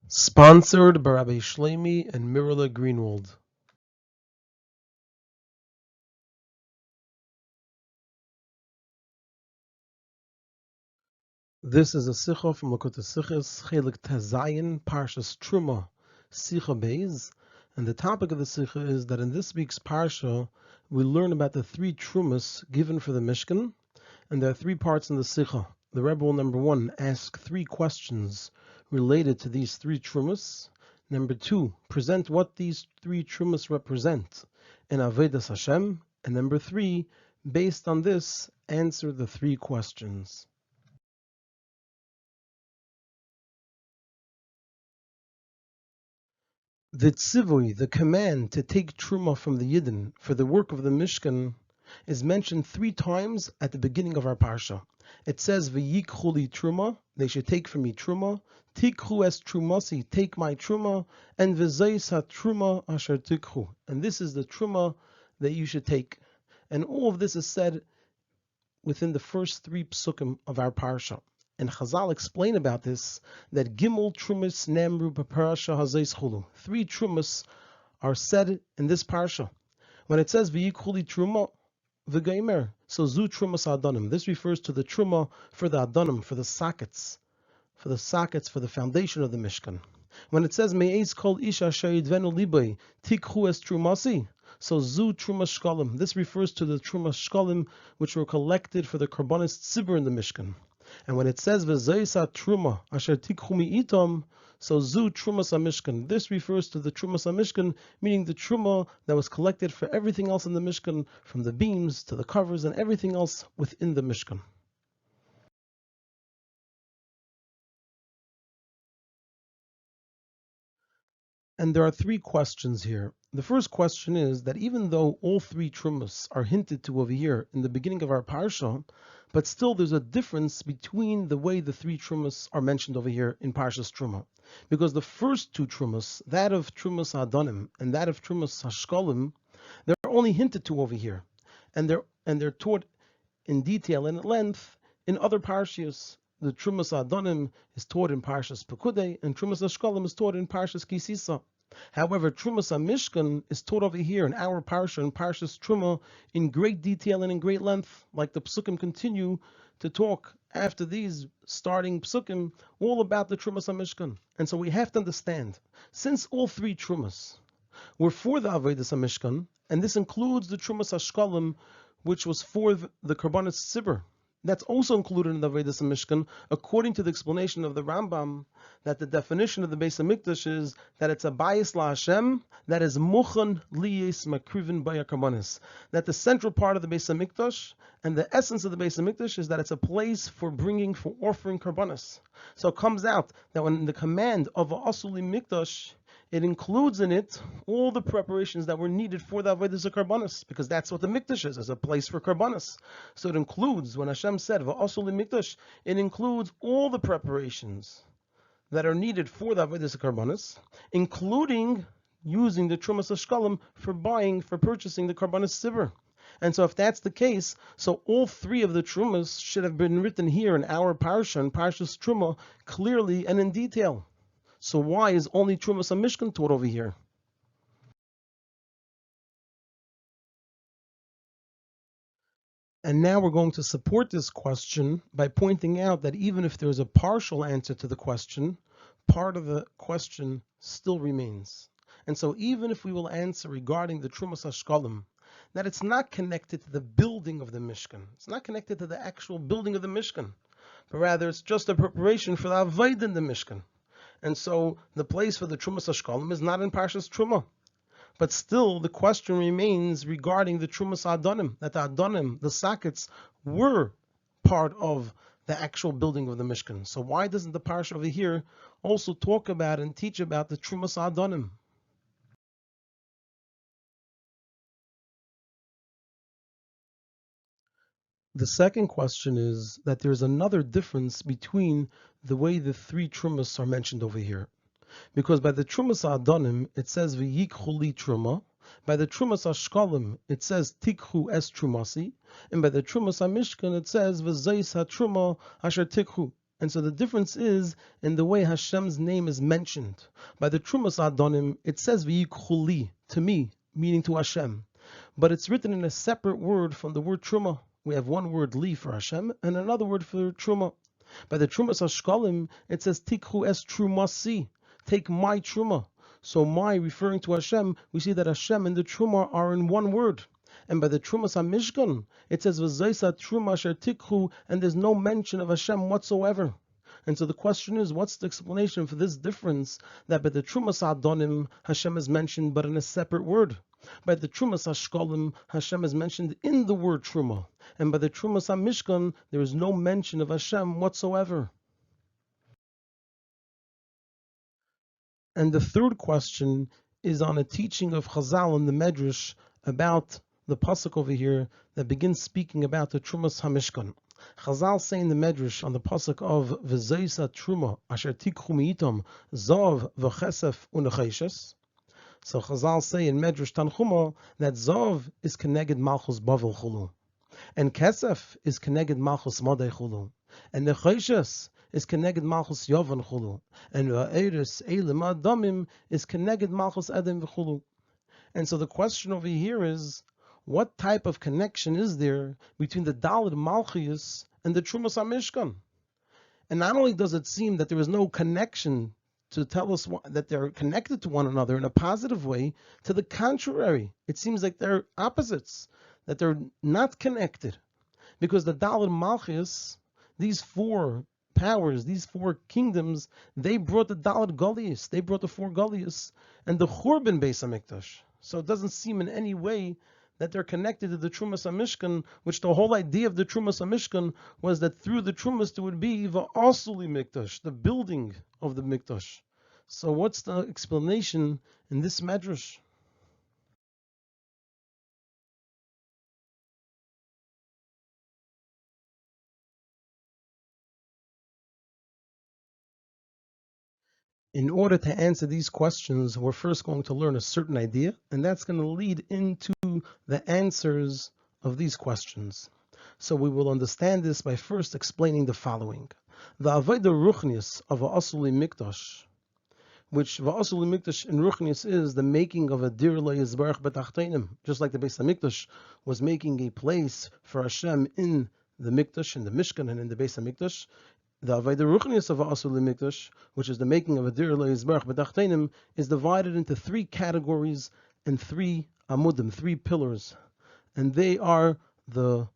Sponsored by Rabbi Shlomi and Mirala Greenwald. This is a Sicha from Likutei Sichos, Chelek Zayin, Parshas Teruma, Sicha Beis, and the topic of the Sicha is that in this week's Parsha we learn about the three Trumas given for the Mishkan, and there are three parts in the Sicha. The Rebbe will, number one, ask three questions related to these three Trumas. Number two, present what these three Trumas represent in Avodas Hashem, and number three, based on this, answer the three questions. The tzivui, the command to take truma from the Yidden for the work of the Mishkan, is mentioned three times at the beginning of our parsha. It says, "V'yikchu li truma," they should take from me truma. "Tikchu es trumasi," take my truma, and "v'zayis ha truma asher tikchu," and this is the truma that you should take. And all of this is said within the first three psukim of our parsha. And Chazal explain about this that Gimel Trumas Nemru Parasha Hazeis Chulu. Three Trumas are said in this parsha. When it says V'yikhuli Truma V'gaimer, so Zu Trumas Adonim. This refers to the Truma for the Adonim, for the sockets, for the foundation of the Mishkan. When it says Me'ez Kol Isha Shayidvenu Libay Tikhu Es Trumasi, so Zu Truma Shkalim. This refers to the Truma Shkalim which were collected for the Karbonis Tzibur in the Mishkan. And when it says V'zayisa Truma Asher Tikhumi Itom, so Zu Trumas HaMishkan. This refers to the Trumas HaMishkan, meaning the Truma that was collected for everything else in the Mishkan, from the beams to the covers and everything else within the Mishkan. And there are three questions here. The first question is that even though all three Trumas are hinted to over here in the beginning of our Parsha, but still there's a difference between the way the three Trumas are mentioned over here in Parshas Teruma. Because the first two Trumas, that of Trumas Adonim and that of Trumas Hashkolim, they're only hinted to over here. And they're taught in detail and at length in other Parshias. The Trumas Adonim is taught in Parshas Pekudei, and Trumas Hashkolim is taught in Parshas Kisisa. However, Trumas HaMishkan is taught over here in our Parsha, in Parshas Teruma, in great detail and in great length, like the Psukim continue to talk after these starting Psukim, all about the Trumas HaMishkan. And so we have to understand, since all three Trumas were for the Avodas HaMishkan, and this includes the Trumas HaShkalim, which was for the Karbonis Tzibur, that's also included in the Avodas HaMishkan, according to the explanation of the Rambam, that the definition of the Beis HaMikdash is that it's a bayis la Hashem that is muchan liyis makrivin baya karbonis. That the central part of the Beis HaMikdash and the essence of the Beis HaMikdash is that it's a place for offering karbonis. So it comes out that when the command of Asuli Mikdash, it includes in it all the preparations that were needed for the Avodas HaKarbonos, because that's what the Mikdash is a place for Karbonos. So it includes, when Hashem said, V'asul Mikdash, it includes all the preparations that are needed for the Avodas HaKarbonos, including using the Trumas HaShkalim for purchasing the Karbonos Sivir. And so if that's the case, so all three of the Trumas should have been written here in our Parsha, in Parshas Teruma, clearly and in detail. So why is only Trumas HaMishkan taught over here? And now we're going to support this question by pointing out that even if there's a partial answer to the question, part of the question still remains. And so even if we will answer regarding the Trumas HaShkalim, that it's not connected to the building of the Mishkan, it's not connected to the actual building of the Mishkan, but rather it's just a preparation for the Avodah in the Mishkan. And so the place for the Trumas HaShkalim is not in Parshas Teruma. But still, the question remains regarding the Trumas Adonim, that the Adonim, the sockets, were part of the actual building of the Mishkan. So why doesn't the Parsha over here also talk about and teach about the Trumas Adonim? The second question is that there's another difference between the way the three Trumas are mentioned over here. Because by the Trumas Adonim, it says V'yikchu li Truma. By the Trumas HaShkalim, it says Tikhu es Trumasi. And by the Trumas HaMishkan, it says V'zayis ha Truma asher Tikhu. And so the difference is in the way Hashem's name is mentioned. By the Trumas Adonim, it says V'yikchu li, to me, meaning to Hashem. But it's written in a separate word from the word Truma. We have one word li for Hashem and another word for Truma. By the Trumas Hashkalim, it says Tikhu es Trumasi, take my Truma. So my, referring to Hashem, we see that Hashem and the Truma are in one word. And by the Trumas HaMishkan, it says V'zaisa Truma Asher Tikhu, and there's no mention of Hashem whatsoever. And so the question is, what's the explanation for this difference that by the Trumas Adonim, Hashem is mentioned but in a separate word? By the Trumas HaShkolim, Hashem is mentioned in the word Truma. And by the Trumas HaMishkan, there is no mention of Hashem whatsoever. And the third question is on a teaching of Chazal in the Medrash about the pasuk over here that begins speaking about the Trumas HaMishkan. Chazal say in the Medrash on the pasuk of V'zaisa Truma Asher Tikchu Mi'itom Zav V'chesef U'nechayshes. So Chazal say in Medrash Tanchuma that Zav is Keneged Malchus Bavel Chulu, and Kesef is Keneged Malchus Madei Chulu, and Nechayshes is Keneged Malchus Yovan Chulu, and Va'eris Elim Adamim is Keneged Malchus Edem Chulu. And so the question over here is, what type of connection is there between the Daled Malchus and the Trumas HaMishkan? And not only does it seem that there is no connection to tell us that they're connected to one another in a positive way, to the contrary, it seems like they're opposites, that they're not connected. Because the Daled Malchus, these four powers, these four kingdoms, they brought the Daled Goliath, they brought the four Goliaths, and the Churban Beis HaMikdash. So it doesn't seem in any way that they're connected to the Trumas HaMishkan, which the whole idea of the Trumas HaMishkan was that through the Trumas there would be Va'asuli Mikdash, the building of the Mikdash. So what's the explanation in this Medrash? In order to answer these questions, we're first going to learn a certain idea, and that's going to lead into the answers of these questions. So we will understand this by first explaining the following. The Avodah Ruchnius of Va'asuli Mikdash, which Va'asuli Mikdash in Ruchnius is the making of a dir le'yizbarach b'tachtenim, just like the Beis HaMikdash was making a place for Hashem in the Mikdash, in the Mishkan, and in the Beis HaMikdash. The Avodah Ruchnius of Va'asuli Mikdash, which is the making of a dir le'yizbarach b'tachtenim, is divided into three categories and three amudim, three pillars, and they are the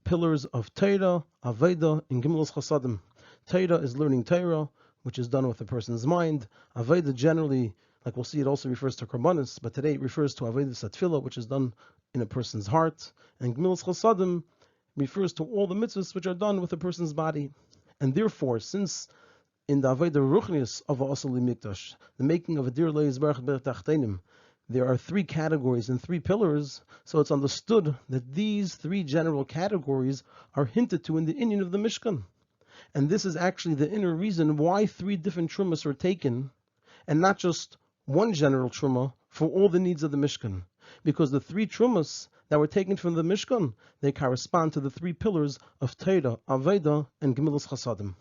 pillars of Torah, Avodah, and Gimlos Chasadim. Torah is learning Torah, which is done with a person's mind. Avodah generally, like we'll see, it also refers to Karbanis, but today it refers to Avodah Satfilah, which is done in a person's heart. And Gimlos Chasadim refers to all the mitzvahs which are done with a person's body. And therefore, since in the Avodah Ruchnius of Va'asuli Mikdash, the making of a dir le'yizbarach b'tachtenim, there are three categories and three pillars, so it's understood that these three general categories are hinted to in the inyan of the Mishkan. And this is actually the inner reason why three different trumas are taken, and not just one general truma for all the needs of the Mishkan. Because the three trumas that were taken from the Mishkan, they correspond to the three pillars of Torah, Avodah, and Gemilas Chasadim.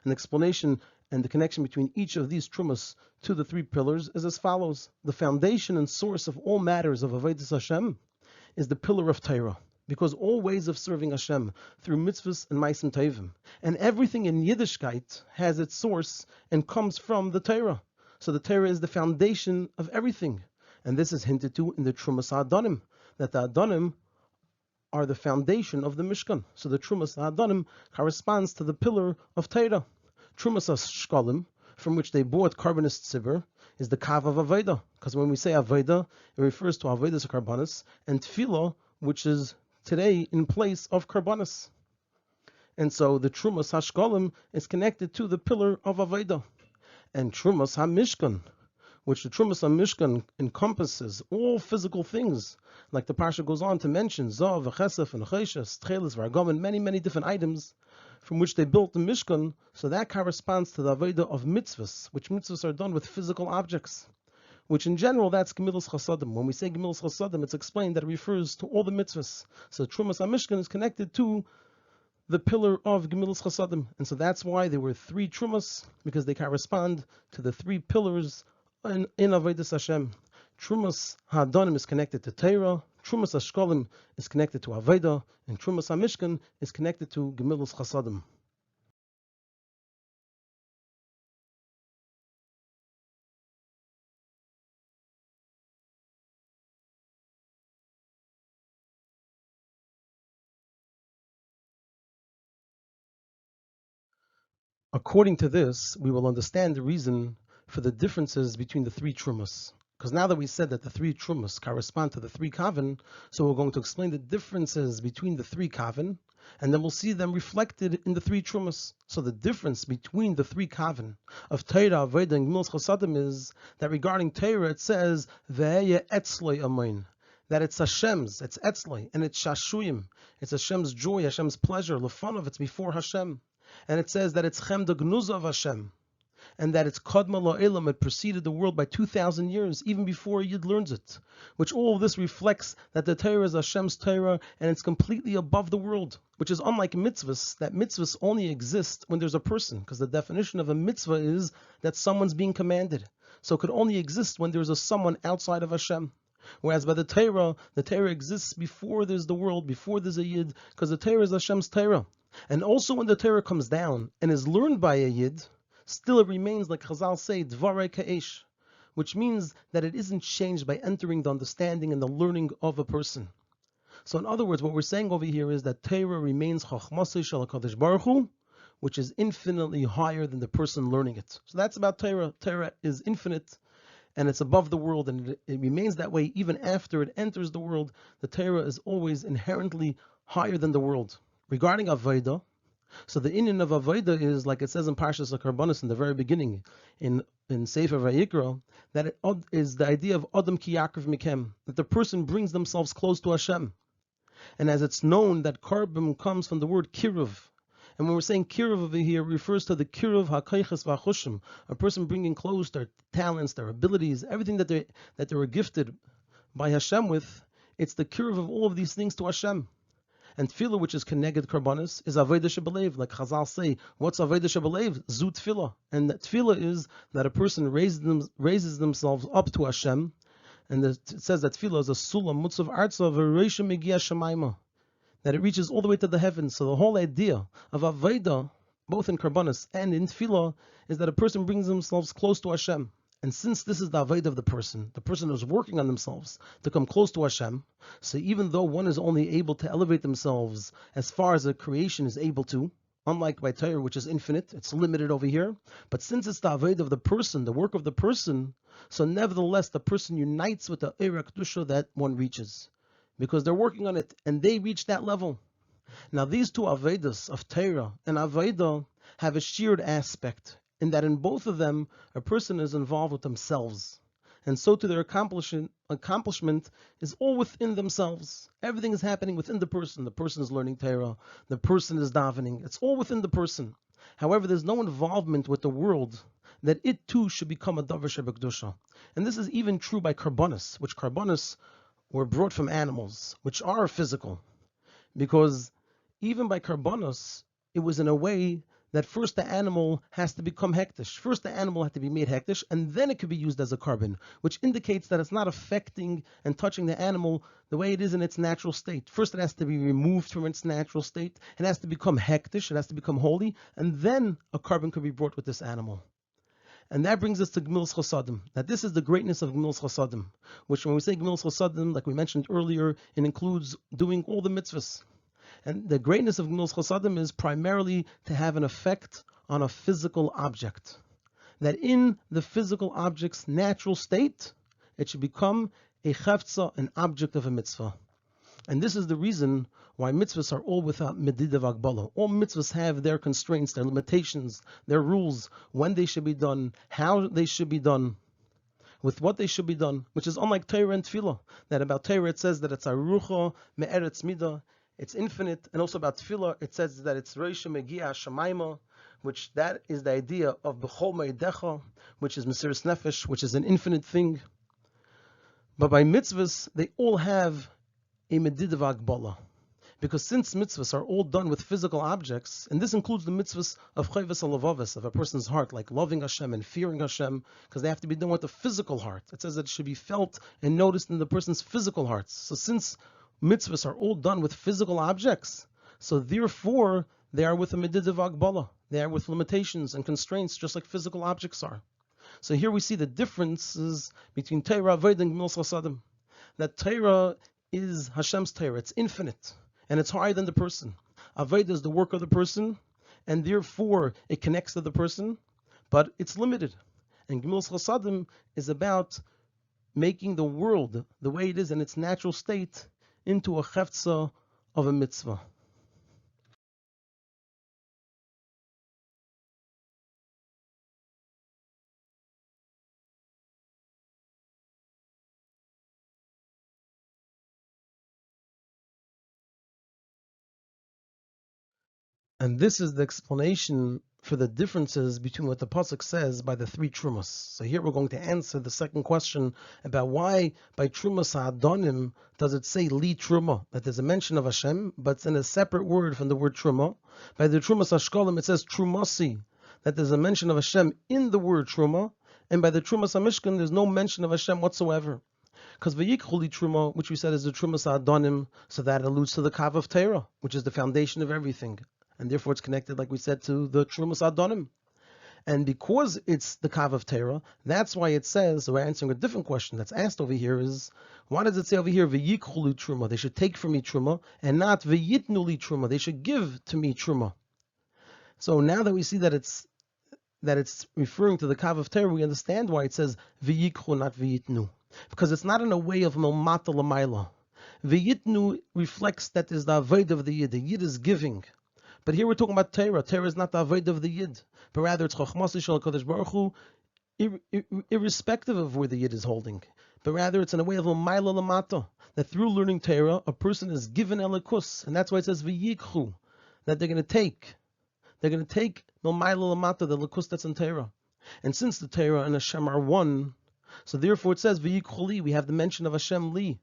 An explanation and the connection between each of these trumas to the three pillars is as follows. The foundation and source of all matters of Avodas Hashem is the pillar of Torah, because all ways of serving Hashem through mitzvahs and ma'asim tovim, and everything in Yiddishkeit has its source and comes from the Torah. So the Torah is the foundation of everything, and this is hinted to in the Trumas Ha'adanim, that the Adanim are the foundation of the Mishkan. So the Trumas Ha'adanim corresponds to the pillar of Torah. Trumas HaShkalim, from which they bought Karbanis Tzibur, is the Kav of Avodah, because when we say Avodah, it refers to Avodas Karbanis, and Tefillah, which is today in place of Karbanis. And so the Trumas HaShkalim is connected to the pillar of Avodah. And Trumas HaMishkan, which the Trumas HaMishkan encompasses all physical things, like the Parsha goes on to mention, Zav, Chesef, and Cheshes, Tchelis, Vargam, and many, many different items from which they built the Mishkan, so that corresponds to the Avodah of mitzvahs, which mitzvahs are done with physical objects, which in general, that's Gemilas Chasadim. When we say Gemilas Chasadim, it's explained that it refers to all the mitzvahs. So Trumas HaMishkan is connected to the pillar of Gemilas Chasadim. And so that's why there were three Trumas, because they correspond to the three pillars in Avodas Hashem. Trumas Ha'adonim is connected to Torah, Trumas Hashkolim is connected to Avodah, and Trumas HaMishkan is connected to Gemilas Chasadim. According to this, we will understand the reason for the differences between the three Trumas. Because now that we said that the three Trumas correspond to the three Kavan, so we're going to explain the differences between the three Kavan, and then we'll see them reflected in the three Trumas. So the difference between the three Kavan of Torah, Avodah, and Gemilas Chasadim is that regarding Torah it says, Ve'eya etzloi amoin, that it's Hashem's, it's etzloi, and it's shashuyim, it's Hashem's joy, Hashem's pleasure, lefanov, it's before Hashem. And it says that it's Chem de Gnuza of Hashem, and that it's Kodma Lo'elam, it preceded the world by 2,000 years, even before Yid learns it. Which all of this reflects that the Torah is Hashem's Torah, and it's completely above the world, which is unlike mitzvahs, that mitzvahs only exist when there's a person, because the definition of a mitzvah is that someone's being commanded. So it could only exist when there's a someone outside of Hashem. Whereas by the Torah exists before there's the world, before there's a Yid, because the Torah is Hashem's Torah. And also when the Torah comes down and is learned by a Yid, still it remains, like Chazal say, Dvarei Ka'esh, which means that it isn't changed by entering the understanding and the learning of a person. So in other words, what we're saying over here is that Torah remains Chachmasei Shel HaKadosh Baruch Hu, which is infinitely higher than the person learning it. So that's about Torah. Torah is infinite, and it's above the world, and it remains that way even after it enters the world. The Torah is always inherently higher than the world. Regarding Avodah, so the inyan of Avodah is, like it says in Parshas in the very beginning, in Sefer Vayikra, that it is the idea of Adam ki Yaakov mikem, that the person brings themselves close to Hashem. And as it's known that Karbim comes from the word Kiruv, and when we're saying Kiruv over here, it refers to the Kiruv HaKayches VaChushim, a person bringing close their talents, their abilities, everything that they were gifted by Hashem with. It's the Kiruv of all of these things to Hashem. And tefillah, which is keneged karbanis, is avodah shebelev. Like Chazal say, what's avodah shebelev? Zu tefillah. And that tefillah is that a person raises themselves up to Hashem. And it says that tefillah is a sulam mutzav artza v'reisha megia shemaima, that it reaches all the way to the heavens. So the whole idea of avodah, both in karbanis and in tefillah, is that a person brings themselves close to Hashem. And since this is the avodah of the person is working on themselves to come close to Hashem, so even though one is only able to elevate themselves as far as a creation is able to, unlike by Torah, which is infinite, it's limited over here, but since it's the avodah of the person, the work of the person, so nevertheless the person unites with the Eira Kedusha that one reaches, because they're working on it, and they reach that level. Now these two avodas of Torah and avodah have a shared aspect, in that in both of them, a person is involved with themselves. And so to their accomplishment is all within themselves. Everything is happening within the person. The person is learning Torah. The person is davening. It's all within the person. However, there's no involvement with the world that it too should become a davar shebekdusha. And this is even true by karbanos, which karbanos were brought from animals, which are physical. Because even by karbanos, it was in a way that first the animal has to become hektish. First the animal had to be made hektish, and then it could be used as a carbon, which indicates that it's not affecting and touching the animal the way it is in its natural state. First it has to be removed from its natural state, it has to become hektish, it has to become holy, and then a carbon could be brought with this animal. And that brings us to Gemilas Chasadim, that this is the greatness of Gemilas Chasadim, which when we say Gemilas Chasadim, like we mentioned earlier, it includes doing all the mitzvahs. And the greatness of Gemilas Chasadim is primarily to have an effect on a physical object. That in the physical object's natural state, it should become a chavtza, an object of a mitzvah. And this is the reason why mitzvahs are all without medidav agbala. All mitzvahs have their constraints, their limitations, their rules, when they should be done, how they should be done, with what they should be done, which is unlike Torah and Tefillah. That about Torah it says that it's arucha me'eretz midah, it's infinite, and also about Tefillah, it says that it's Reisha Megia Shemaima, which that is the idea of B'chol Me'idecha, which is Mesiras Nefesh, which is an infinite thing. But by mitzvahs, they all have a medidav agbala, Because since mitzvahs are all done with physical objects, and this includes the mitzvahs of chayvus alavavas, of a person's heart, like loving Hashem and fearing Hashem, because they have to be done with the physical heart. It says that it should be felt and noticed in the person's physical hearts. So since mitzvahs are all done with physical objects, so therefore they are with a medidav agbala. They are with limitations and constraints, just like physical objects are. So here we see the differences between Torah, Avodah, and Gemilas Chasadim. That Torah is Hashem's Torah. It's infinite, and it's higher than the person. Avodah is the work of the person, and therefore it connects to the person, but it's limited. And Gemilas Chasadim is about making the world the way it is in its natural state into a chefza of a mitzvah. And this is the explanation for the differences between what the pasuk says by the three trumas. So here we're going to answer the second question about why by trumas ha'adonim does it say li truma, that there's a mention of Hashem, but it's in a separate word from the word truma. By the trumas hashkolim it says trumasi, that there's a mention of Hashem in the word truma, and by the trumas hamishkan there's no mention of Hashem whatsoever. Because v'yikchu li truma, which we said is the trumas ha'adonim, so that alludes to the kav of Torah, which is the foundation of everything. And therefore it's connected, like we said, to the Trumas Adonim. And because it's the Kav of Torah, that's why it says, so we're answering a different question that's asked over here is, why does it say over here, V'yikchu li Truma, they should take from me Truma, and not V'yitnu li Truma, they should give to me Truma. So now that we see that it's referring to the Kav of Torah, we understand why it says V'yikchu, not V'yitnu. Because it's not in a way of Milmata L'mayla. V'yitnu reflects that is the Avodah of the Yid. The Yid is giving. But here we're talking about Torah. Torah is not the avodah of the Yid, but rather it's Chochmas Shel HaKadosh Baruch Hu, irrespective of where the Yid is holding. But rather it's in a way of L'mayla L'mata, that through learning Torah, a person is given Elikus, and that's why it says V'yikchu, that they're going to take. They're going to take L'mayla L'mata, the Elikus that's in Torah. And since the Torah and Hashem are one, so therefore it says V'yikchu li, we have the mention of Hashem li.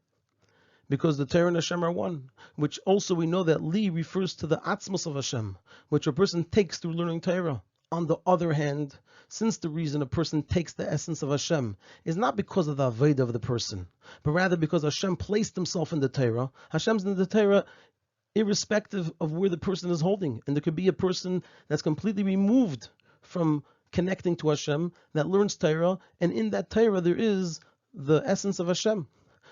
Because the Torah and Hashem are one, which also we know that li refers to the atzmos of Hashem, which a person takes through learning Torah. On the other hand, since the reason a person takes the essence of Hashem is not because of the avodah of the person, but rather because Hashem placed himself in the Torah. Hashem's in the Torah irrespective of where the person is holding. And there could be a person that's completely removed from connecting to Hashem, that learns Torah, and in that Torah there is the essence of Hashem.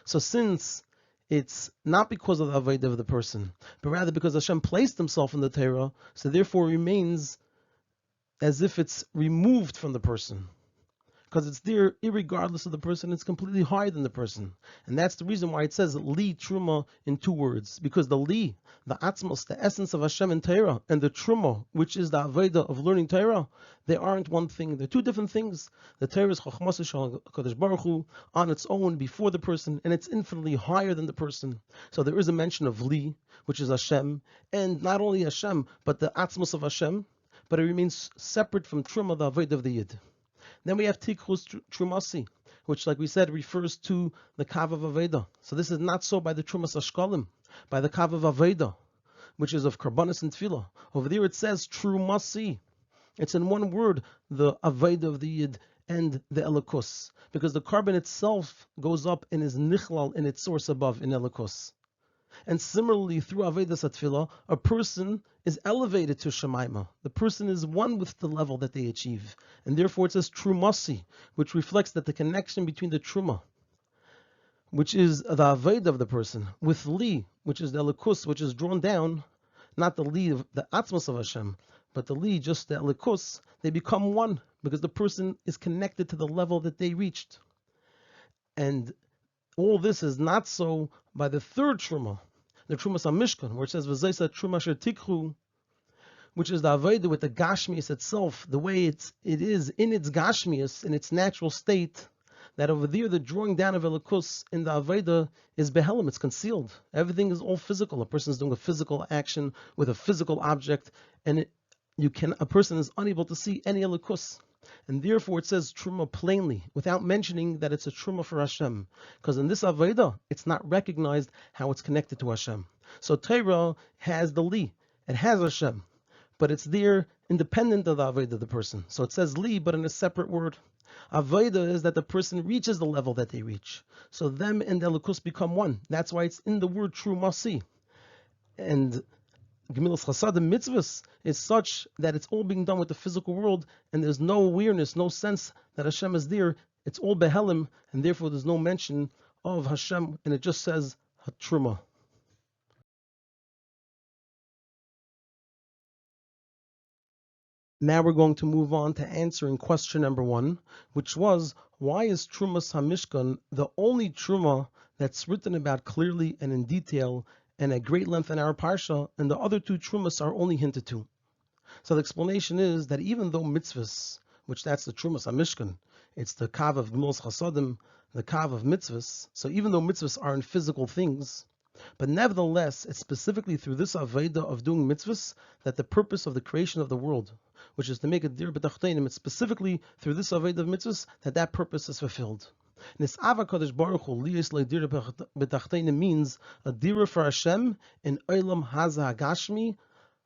So since it's not because of the avodah of the person, but rather because Hashem placed himself in the Torah, so therefore it remains as if it's removed from the person. Because it's there irregardless of the person, it's completely higher than the person. And that's the reason why it says li truma in two words. Because the li, the atzmos, the essence of Hashem in Torah, and the truma, which is the avodah of learning Torah, they aren't one thing. They're two different things. The Torah is Chochmas Shel HaKadosh Baruch Hu on its own before the person, and it's infinitely higher than the person. So there is a mention of li, which is Hashem, and not only Hashem, but the atzmos of Hashem, but it remains separate from truma, the avodah of the Yid. Then we have Tikhus Trumasi, which, like we said, refers to the Kav of Aveda. So this is not so by the Trumas Ashkalim, by the Kav of Aveda, which is of Karbanis and Tefillah. Over there it says Trumasi. It's in one word, the Aveda of the Yid and the Elikus, because the carbon itself goes up and is Nichlal in its source above in Elikus. And similarly, through Avedas Atfilah, a person is elevated to Shemaima. The person is one with the level that they achieve. And therefore it says Trumasi, which reflects that the connection between the Truma, which is the Aveda of the person, with Li, which is the Elikus, which is drawn down, not the Li of the Atzmos of Hashem, but the Li, just the Elikus, they become one, because the person is connected to the level that they reached. And all this is not so by the third Truma, the Trumas HaMishkan, where it says V'zaysa Truma Asher Tikhu, which is the Avodah with the Gashmias itself, the way it is in its Gashmias, in its natural state, that over there the drawing down of Elikus in the Avodah is Behelim, it's concealed. Everything is all physical. A person is doing a physical action with a physical object, and a person is unable to see any Elikus. And therefore it says Truma plainly, without mentioning that it's a Truma for Hashem. Because in this Aveda, it's not recognized how it's connected to Hashem. So Torah has the li, it has Hashem, but it's there independent of the avodah of the person. So it says li, but in a separate word. Avodah is that the person reaches the level that they reach. So them and the Elokus become one. That's why it's in the word Terumah. And Gemilas Chasadim mitzvahs is such that it's all being done with the physical world, and there's no awareness, no sense that Hashem is there. It's all behelim, and therefore there's no mention of Hashem, and it just says Teruma. Now we're going to move on to answering question number 1, which was, why is Trumas HaMishkan the only Truma that's written about clearly and in detail and at great length in our Parsha, and the other 2 Trumas are only hinted to? So the explanation is that even though mitzvahs, which that's the Trumas HaMishkan, it's the Kav of Gemilas Chasadim, the Kav of mitzvahs, so even though mitzvahs are in physical things, but nevertheless, it's specifically through this Aveda of doing mitzvahs that the purpose of the creation of the world, which is to make a dir b'tachteinim, it's specifically through this Aveda of mitzvahs that purpose is fulfilled. This Ava Kadosh Baruch Hu liyis le'dir b'tachteinim means a dir for Hashem in Olam Haza Hagashmi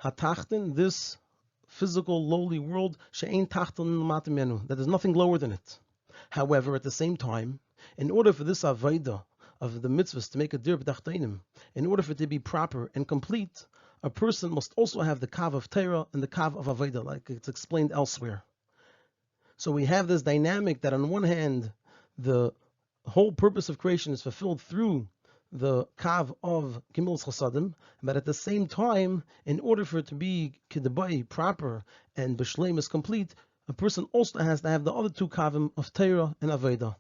Hatachten, this physical lowly world, she'ein tachten l'matim menu, that there's nothing lower than it. However, at the same time, in order for this Aveda of the mitzvahs to make a dir b'tachteinim, in order for it to be proper and complete, a person must also have the kav of Torah and the kav of Aveda, like it's explained elsewhere. So we have this dynamic that on one hand, the whole purpose of creation is fulfilled through the kav of Gemilas Chasadim, but at the same time, in order for it to be kedebai, proper, and b'shleim is complete, a person also has to have the other 2 kavim of Torah and Aveda.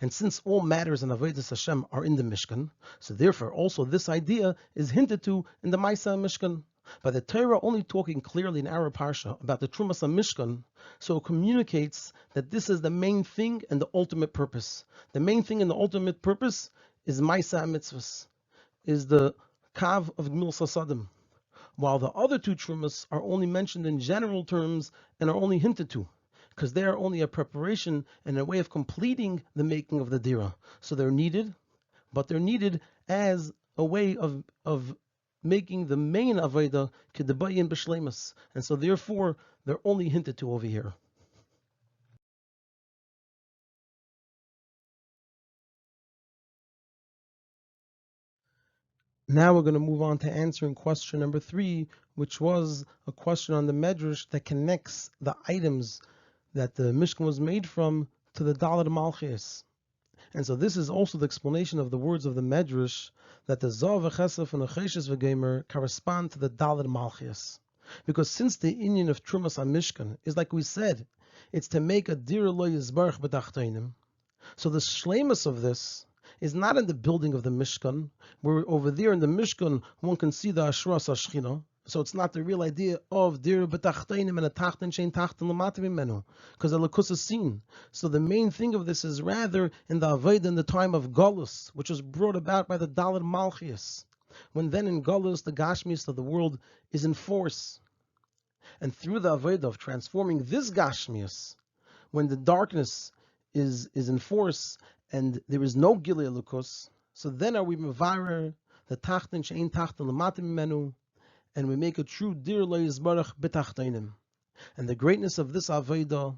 And since all matters in Avodas Hashem are in the Mishkan, so therefore also this idea is hinted to in the Maisa Mishkan. By the Torah only talking clearly in our Parsha about the Trumas Mishkan, so it communicates that this is the main thing and the ultimate purpose. The main thing and the ultimate purpose is Maisa Mitzvahs, is the Kav of Gemilas Chasadim, while the other 2 Trumas are only mentioned in general terms and are only hinted to, because they are only a preparation and a way of completing the making of the dira. So they're needed, but they're needed as a way of making the main Aveda kedebayin b'shleimus. And so therefore, they're only hinted to over here. Now we're going to move on to answering question number 3, which was a question on the Medrash that connects the items that the Mishkan was made from to the Daled Malchus. And so this is also the explanation of the words of the Medrash that the Zav v'Chesef and the Cheshes v'Gemer correspond to the Daled Malchus. Because since the union of Trumas HaMishkan is, like we said, it's to make a dir lo yizbarach b'tachteinim. So the shleimus of this is not in the building of the Mishkan, where over there in the Mishkan one can see the Ashras HaShechina. So it's not the real idea of dir b'tachteinim and a tachten shein tachten l'matim mimenu, because the Lakus is seen. So the main thing of this is rather in the Aved in the time of Golus, which was brought about by the Daled Malchias, when then in Golus the Gashmis of the world is in force. And through the Aved of transforming this Gashmias, when the darkness is in force and there is no Gilei Lakus, so then are we mevarer the tachten shein tachten l'matim mimenu, and we make a true dir lo yizbarach b'tachteinim. And the greatness of this Aveda,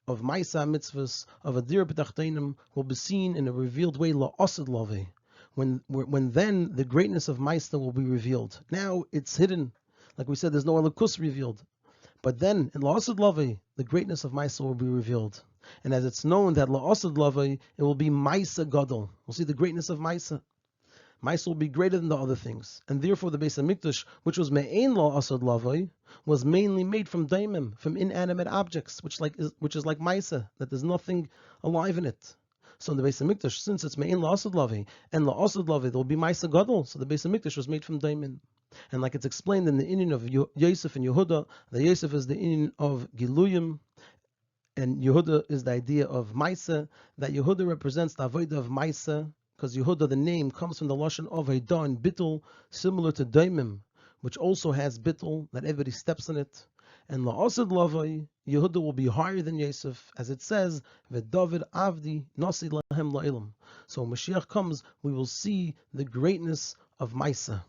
of Maisa Mitzvahs, of a dir b'tachteinim, will be seen in a revealed way la'asad lave, when then the greatness of Maisa will be revealed. Now it's hidden, like we said, there's no Elokus revealed. But then in la'asad lave, the greatness of Maisa will be revealed. And as it's known that la'asad lave, it will be Maisa Gadol. We'll see the greatness of Maisa. Maisa will be greater than the other things, and therefore the Beis Hamikdash, which was me'ein la asad lavai, was mainly made from daimim, from inanimate objects, which is like Maisa, that there's nothing alive in it. So in the Beis Hamikdash, since it's me'ein la asad lavai and la asad lavai, there will be Maisa Gadol. So the Beis Hamikdash was made from daimim, and like it's explained in the inyan of Yosef and Yehuda, the Yosef is the inyan of Giluyim, and Yehuda is the idea of Maisa, that Yehuda represents the avodah of Maisa, because Yehuda, the name, comes from the lashon of Haidah and Bittul, similar to Daimim, which also has Bittul, that everybody steps in it. And La'asad Lavai, Yehuda will be higher than Yosef, as it says, V'David Avdi Nasi Lahem La'ilam. So when Mashiach comes, we will see the greatness of Maisa.